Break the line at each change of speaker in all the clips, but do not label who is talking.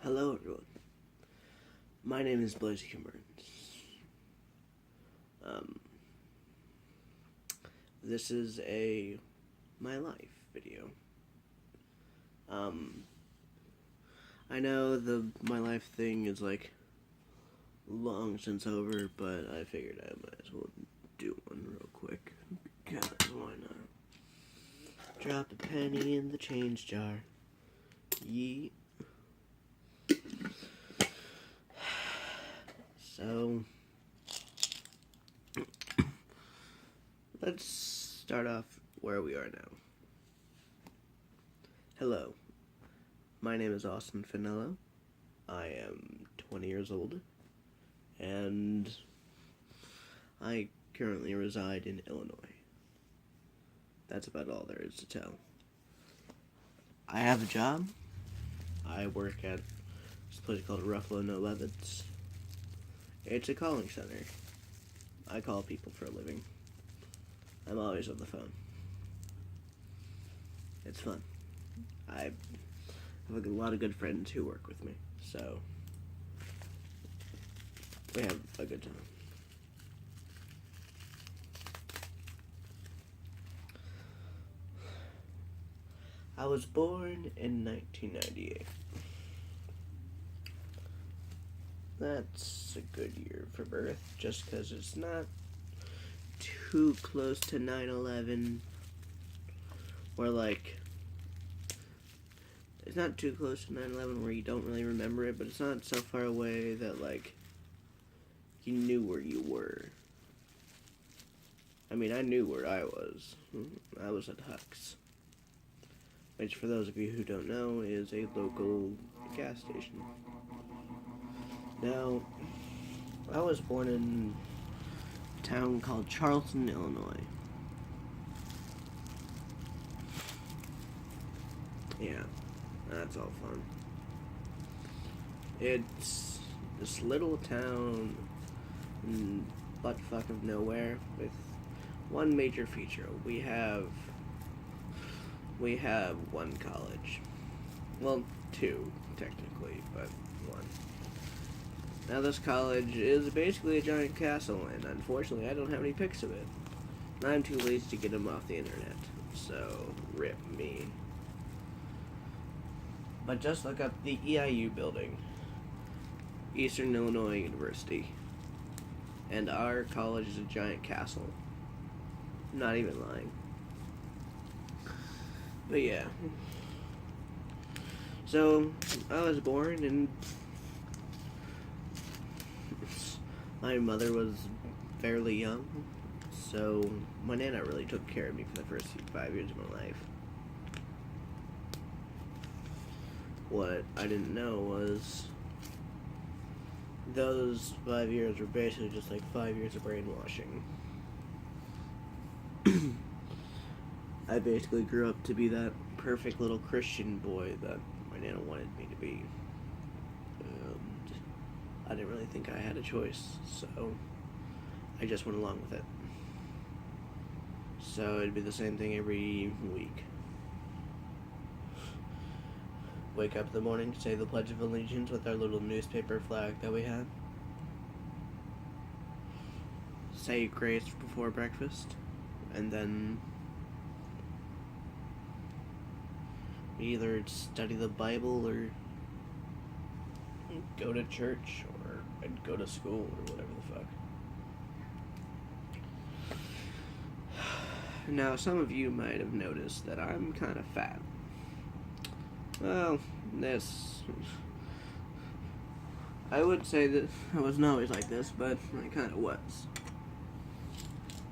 Hello everyone, my name is Blaise Kimmerns. This is a my life video. I know the my life thing is like long since over, but I figured I might as well do one real quick, because why not? Drop a penny in the change jar. Yeet. So, let's start off where we are now. Hello, my name is Austin Finello. I am 20 years old, and I currently reside in Illinois. That's about all there is to tell. I have a job. I work at this place called Ruffalo No Levitts. It's a calling center. I call people for a living. I'm always on the phone. It's fun. I have a lot of good friends who work with me, so we have a good time. I was born in 1998. That's a good year for birth, just because it's not too close to 9/11, where like, it's not too close to 9/11 where you don't really remember it, but it's not so far away that like, you knew where you were. I mean, I knew where I was. I was at Huck's, which for those of you who don't know is a local gas station. Now, I was born in a town called Charleston, Illinois. Yeah, that's all fun. It's this little town in buttfuck of nowhere with one major feature. We have one college. Well, two, technically, but one. Now this college is basically a giant castle, and unfortunately I don't have any pics of it. I'm too lazy to get them off the internet, so rip me. But just look up the EIU building, Eastern Illinois University, and our college is a giant castle. I'm not even lying. But yeah. So, I was born and my mother was fairly young, so my nana really took care of me for the first 5 years of my life. What I didn't know was those 5 years were basically just like 5 years of brainwashing. I basically grew up to be that perfect little Christian boy that my nana wanted me to be. And I didn't really think I had a choice, so I just went along with it. So it'd be the same thing every week. Wake up in the morning, say the Pledge of Allegiance with our little newspaper flag that we had. Say grace before breakfast, and then either study the Bible or go to church or I'd go to school or whatever the fuck. Now, some of you might have noticed that I'm kind of fat. Well, I would say that I wasn't always like this, but I kind of was.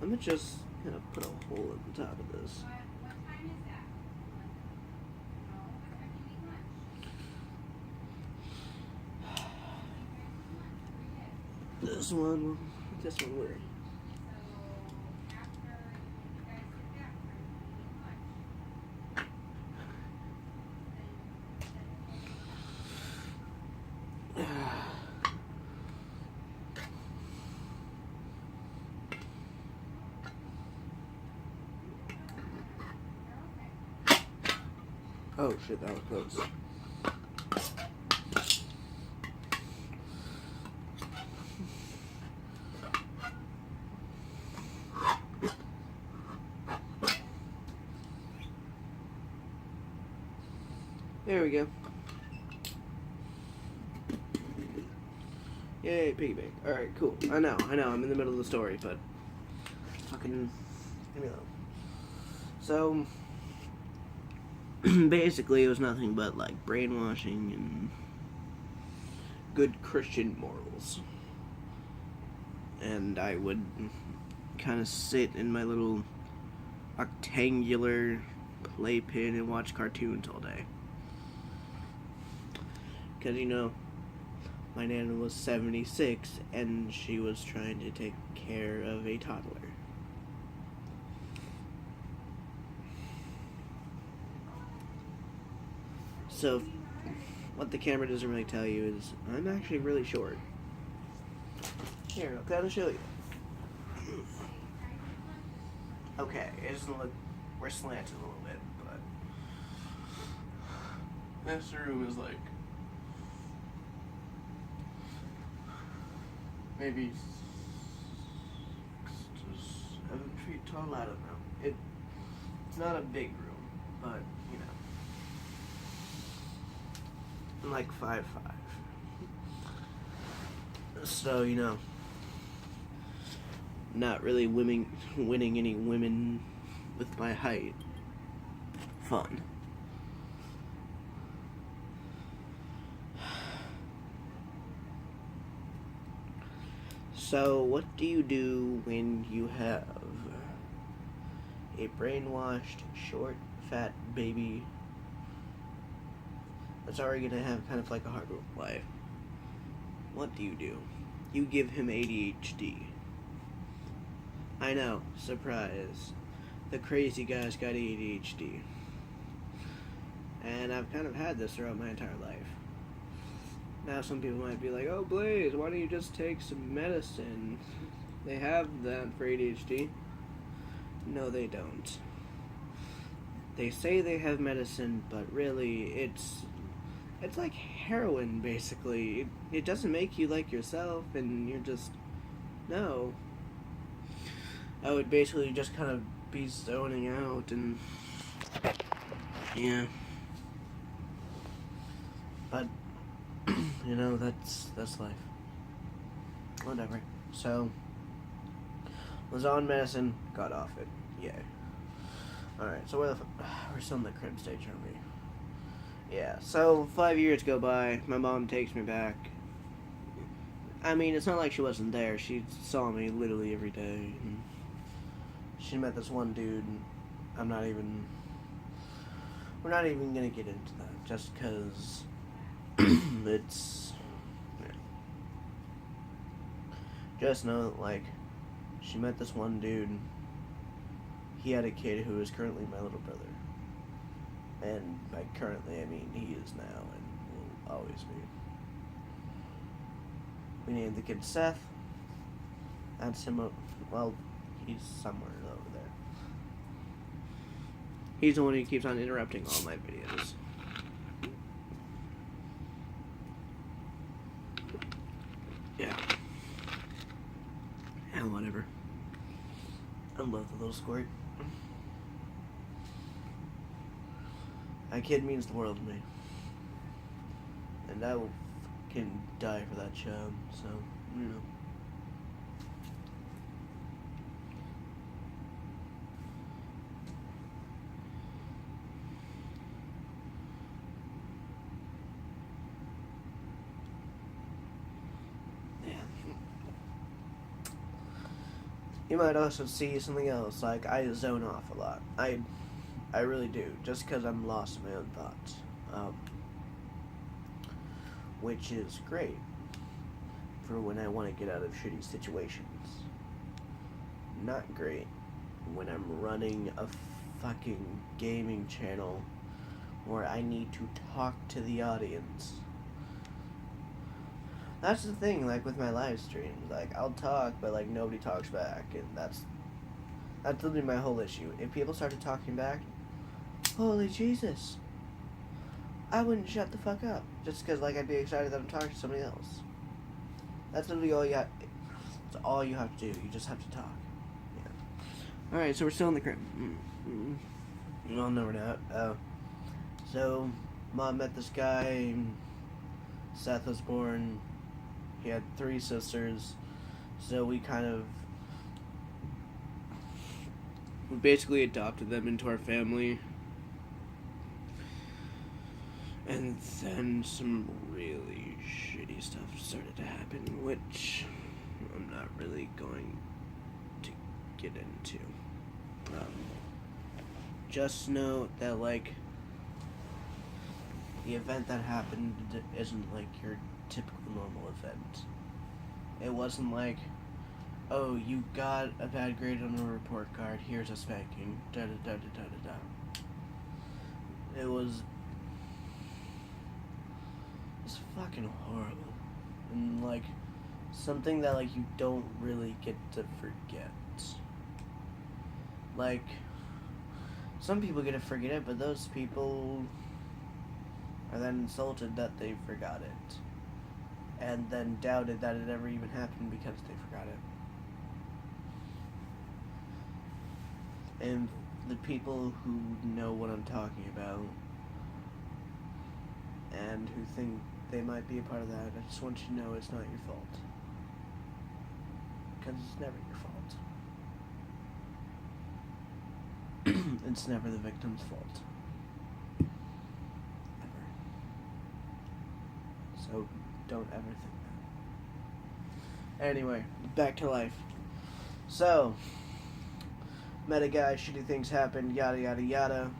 Let me just kind of put a hole in the top of this. This one weird. Oh shit, that was close. There we go. Yay, piggy bank. Alright, cool. I know, I'm in the middle of the story, but fucking, leave me alone. So, basically it was nothing but, like, brainwashing and good Christian morals. And I would kind of sit in my little rectangular playpen and watch cartoons all day. Because, you know, my nana was 76 and she was trying to take care of a toddler. So, what the camera doesn't really tell you is I'm actually really short. Here, I'll kind of show you. Okay, it doesn't look, we're slanted a little bit, but this room is like maybe 6 to 7 feet tall. I don't know. It's not a big room, but you know, I'm like 5'5". So you know, not really winning any women with my height. Fun. So, what do you do when you have a brainwashed, short, fat baby that's already gonna have kind of like a hard life? What do? You give him ADHD. I know, surprise. The crazy guy's got ADHD. And I've kind of had this throughout my entire life. Now some people might be like, oh Blaze, why don't you just take some medicine? They have that for ADHD. No, they don't. They say they have medicine, but really it's like heroin, basically. It doesn't make you like yourself, and you're just, no. I would basically just kind of be zoning out, and yeah. But you know, that's life. Whatever. So, was on medicine, got off it. Yeah. Alright, so we're still in the crib stage, aren't we? Yeah, so 5 years go by, my mom takes me back. I mean, it's not like she wasn't there. She saw me literally every day. And she met this one dude, and we're not even gonna get into that, just because it's, yeah. Just know that, like, she met this one dude, he had a kid who is currently my little brother. And by currently, I mean he is now and will always be. We named the kid Seth. That's him, well, he's somewhere over there. He's the one who keeps on interrupting all my videos. Yeah. And whatever. I love the little squirt. That kid means the world to me. And I will fucking die for that child, so, you know. You might also see something else, like I zone off a lot. I really do, just because I'm lost in my own thoughts. Which is great for when I want to get out of shitty situations. Not great when I'm running a fucking gaming channel where I need to talk to the audience. That's the thing, like, with my live streams. Like, I'll talk, but, like, nobody talks back, and that's literally my whole issue. If people started talking back, holy Jesus, I wouldn't shut the fuck up, just because, like, I'd be excited that I'm talking to somebody else. That's literally all you got. That's all you have to do. You just have to talk. Yeah. Alright, so we're still in the crib. Well, no, we're not. So, Mom met this guy. Seth was born. He had 3 sisters. So we basically adopted them into our family. And then some really shitty stuff started to happen, which I'm not really going to get into. Just note that, like, the event that happened isn't like your typical normal event. It wasn't like, oh, you got a bad grade on a report card, here's a spanking, da-da-da-da-da-da-da. It was fucking horrible. And, like, something that, like, you don't really get to forget. Like, some people get to forget it, but those people are then insulted that they forgot it. And then doubted that it ever even happened because they forgot it. And the people who know what I'm talking about and who think they might be a part of that, I just want you to know it's not your fault. Because it's never your fault. It's never the victim's fault. Ever. So don't ever think that. Anyway, back to life. So, met a guy, shitty things happened, yada yada yada.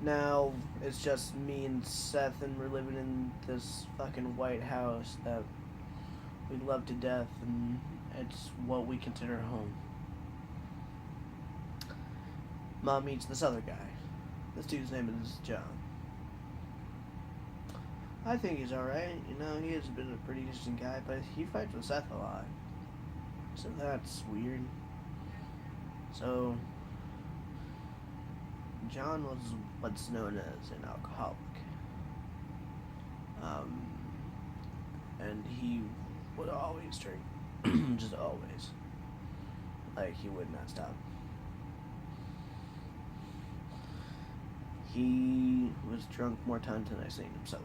Now, it's just me and Seth, and we're living in this fucking white house that we love to death, and it's what we consider home. Mom meets this other guy. This dude's name is John. I think he's alright, you know, he has been a pretty decent guy, but he fights with Seth a lot. So that's weird. So, John was what's known as an alcoholic. And he would always drink. Just always. Like, he would not stop. He was drunk more times than I've seen him sober.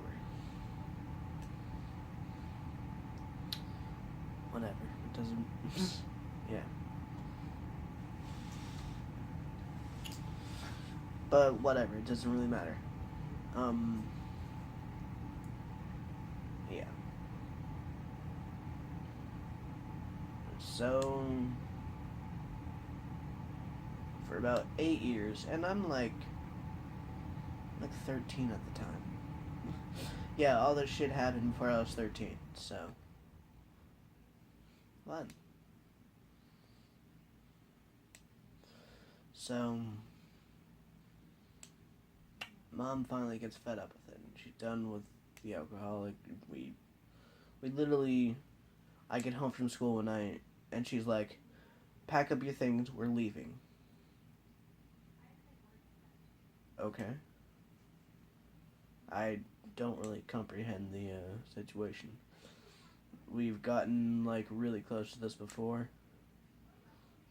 Whatever. It doesn't... yeah. But whatever, it doesn't really matter. Yeah. So, for about 8 years, and I'm like 13 at the time. Yeah, all this shit happened before I was 13, so. What? So, Mom finally gets fed up with it. She's done with the alcohol. Like, we literally, I get home from school one night, and she's like, pack up your things, we're leaving. Okay. I don't really comprehend the situation. We've gotten, like, really close to this before.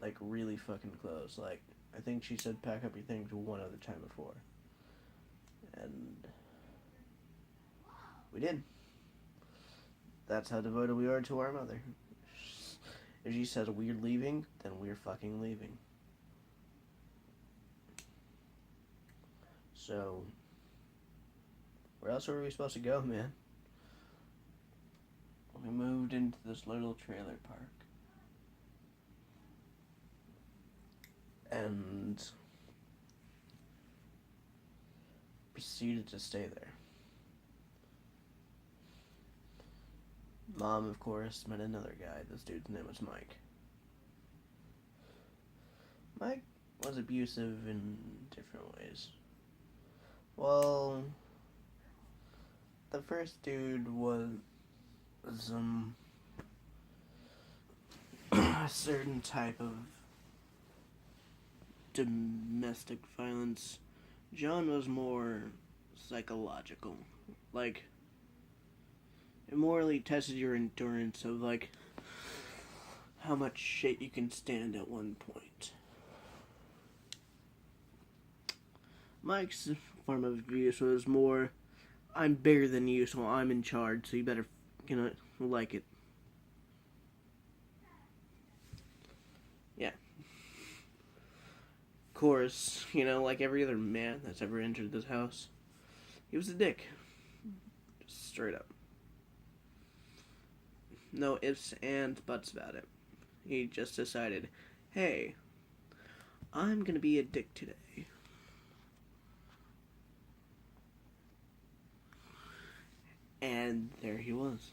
Like, really fucking close. Like, I think she said pack up your things one other time before. And we did. That's how devoted we are to our mother. If she says we're leaving, then we're fucking leaving. So, where else were we supposed to go, man? We moved into this little trailer park. And proceeded to stay there. Mom, of course, met another guy. This dude's name was Mike. Mike was abusive in different ways. Well, the first dude was a certain type of domestic violence. John was more psychological. Like, it morally tested your endurance of, like, how much shit you can stand at one point. Mike's form of abuse was more I'm bigger than you, so I'm in charge, so you better, like it. Yeah. Of course, like every other man that's ever entered this house, he was a dick. Just straight up. No ifs, ands, buts about it. He just decided, hey, I'm gonna be a dick today. And there he was.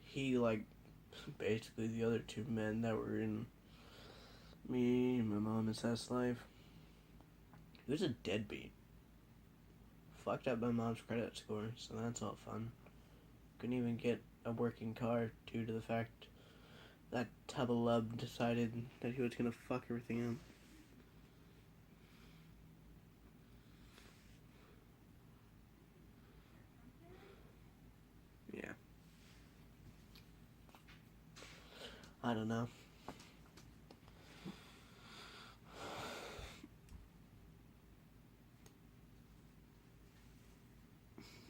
He, basically the other two men that were in me, my mom, and Seth's life, he was a deadbeat. Fucked up my mom's credit score, so that's all fun. Couldn't even get a working car due to the fact that Tubba Lub decided that he was gonna fuck everything up. Yeah. I don't know.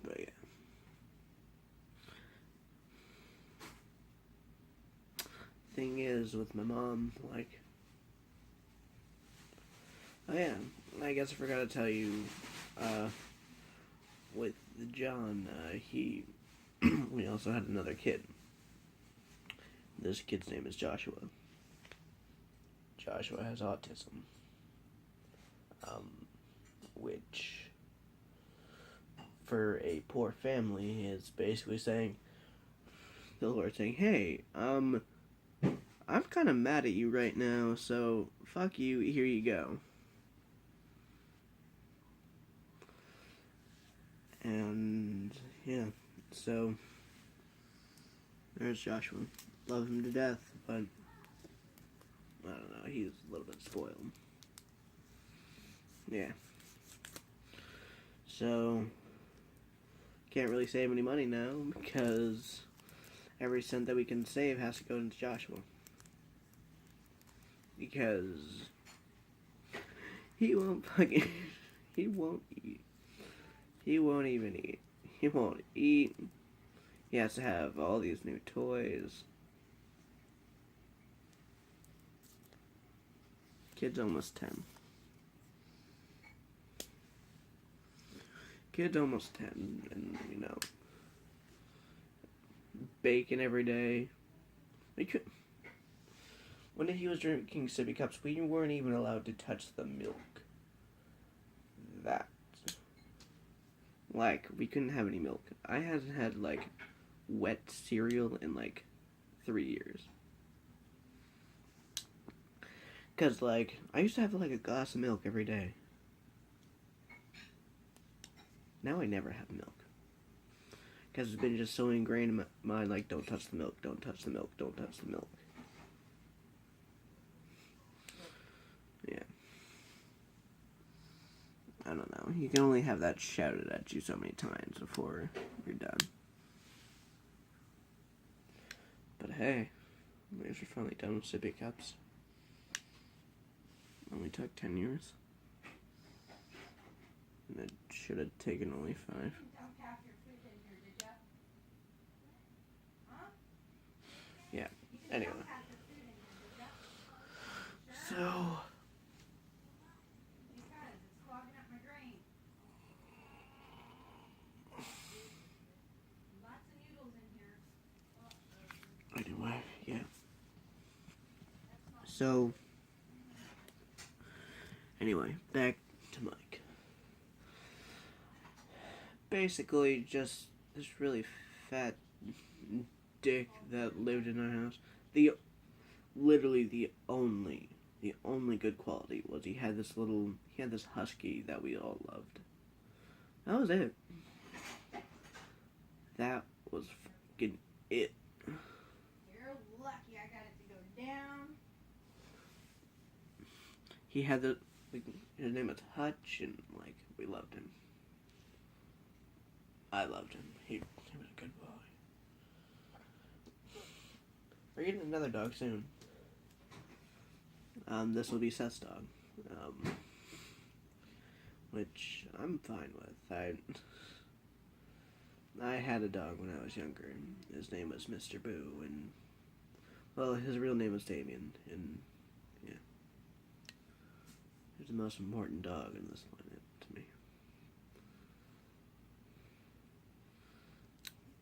But yeah. Thing is, with my mom, oh yeah, I guess I forgot to tell you, with John, we also had another kid. This kid's name is Joshua. Joshua has autism. Which, for a poor family, is basically saying, the Lord saying, hey, I'm kind of mad at you right now, so fuck you, here you go. And, yeah, so, there's Joshua. Love him to death, but, I don't know, he's a little bit spoiled. Yeah. So, can't really save any money now, because every cent that we can save has to go into Joshua. Because he won't fucking... he won't eat. He won't even eat. He won't eat. He has to have all these new toys. Kid's almost 10. Kid's almost 10, and, bacon every day. When he was drinking sippy cups, we weren't even allowed to touch the milk. We couldn't have any milk. I hadn't had, wet cereal in, 3 years. Because, I used to have, a glass of milk every day. Now I never have milk. Because it's been just so ingrained in my mind, don't touch the milk, don't touch the milk, don't touch the milk. Yeah. I don't know. You can only have that shouted at you so many times before you're done. But hey, I guess we're finally done with sippy cups. Only took 10 years. And it should have taken only 5. Yeah, anyway. So... Anyway, yeah. So... Anyway, back to Mike. Basically, just this really fat dick that lived in our house. Literally the only good quality was he had this husky that we all loved. That was it. That was fucking it.
You're lucky I got it to go down.
He had his name was Hutch, and we loved him. I loved him. He was a good boy. We're getting another dog soon. This will be Seth's dog, which I'm fine with. I had a dog when I was younger, and his name was Mr. Boo, and, well, his real name was Damien, and, yeah. He's the most important dog on this planet to me.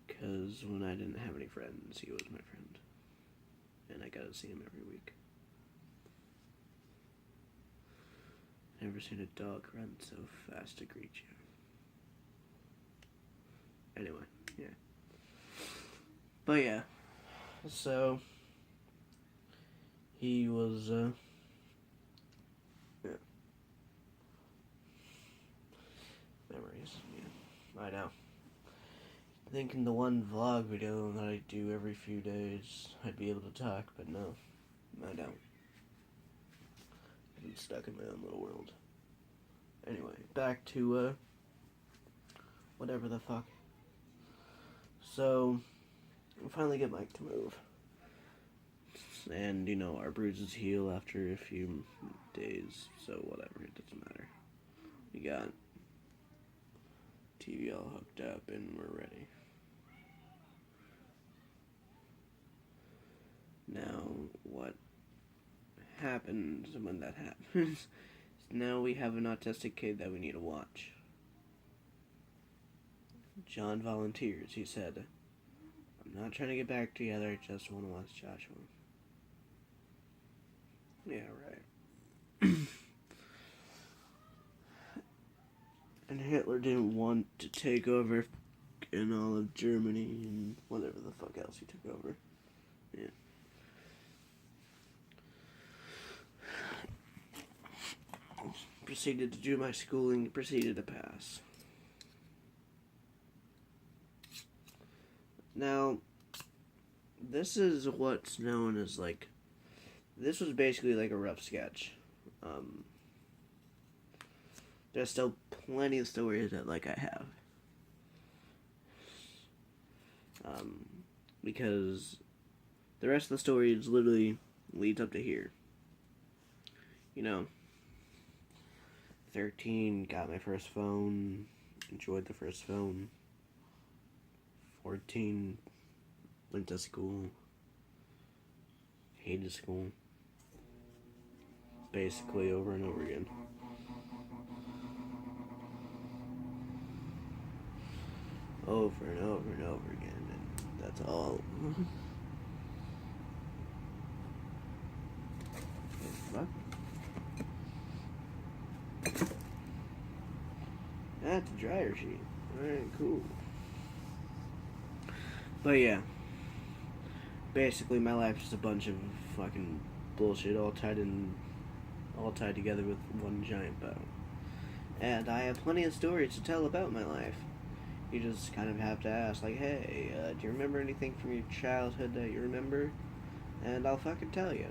Because when I didn't have any friends, he was my friend. And I got to see him every week. Never seen a dog run so fast to greet you. Anyway, yeah. But yeah, so he was, yeah. Memories, yeah. I know. I think in the one vlog video that I do every few days, I'd be able to talk, but no, I don't. I'm stuck in my own little world. Anyway, back to, whatever the fuck. So, we finally get Mike to move. And, our bruises heal after a few days, so whatever, it doesn't matter. We got TV all hooked up and we're ready. Now, what happens when that happens? Now we have an autistic kid that we need to watch. John volunteers. He said, I'm not trying to get back together, I just want to watch Joshua. Yeah, right. And Hitler didn't want to take over in all of Germany and whatever the fuck else he took over. Yeah. Proceeded to do my schooling, proceeded to pass. Now, this is what's known as, this was basically like a rough sketch. There's still plenty of stories that, I have. Because the rest of the story is literally leads up to here. 13, got my first phone, enjoyed the first phone. 14, went to school, hated school. Basically over and over again. Over and over and over again, and that's all. What? That's a dryer sheet. Alright, cool. But yeah. Basically my life is a bunch of fucking bullshit all tied together with one giant bow. And I have plenty of stories to tell about my life. You just kind of have to ask, hey, do you remember anything from your childhood that you remember? And I'll fucking tell you.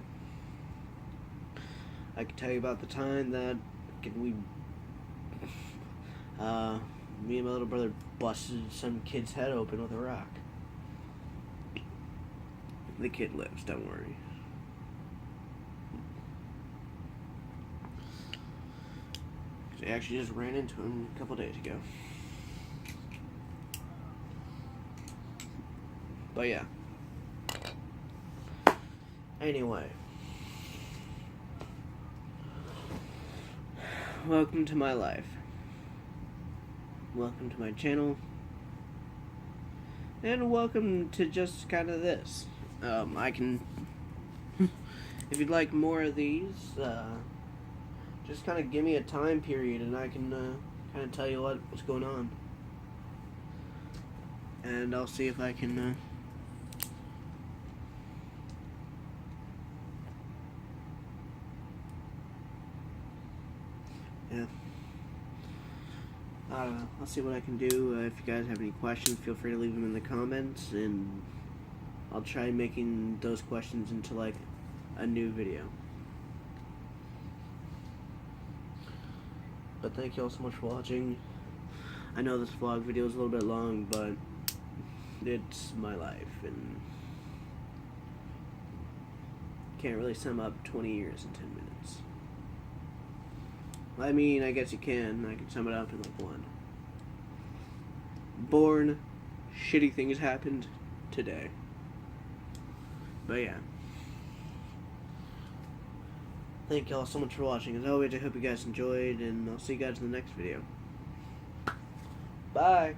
I can tell you about the time that me and my little brother busted some kid's head open with a rock. The kid lives, don't worry. I actually just ran into him a couple days ago. But yeah. Anyway. Welcome to my life. Welcome to my channel. And welcome to just kind of this. I can, if you'd like more of these, just kind of give me a time period and I can kind of tell you what's going on. And I'll see if I can yeah. I don't know. I'll see what I can do. If you guys have any questions, feel free to leave them in the comments, and I'll try making those questions into a new video. But thank you all so much for watching. I know this vlog video is a little bit long, but it's my life, and can't really sum up 20 years in 10 minutes. I mean, I guess you can. I can sum it up in like one. Born, shitty things happened today. But yeah. Thank y'all so much for watching. As always, I hope you guys enjoyed, and I'll see you guys in the next video. Bye!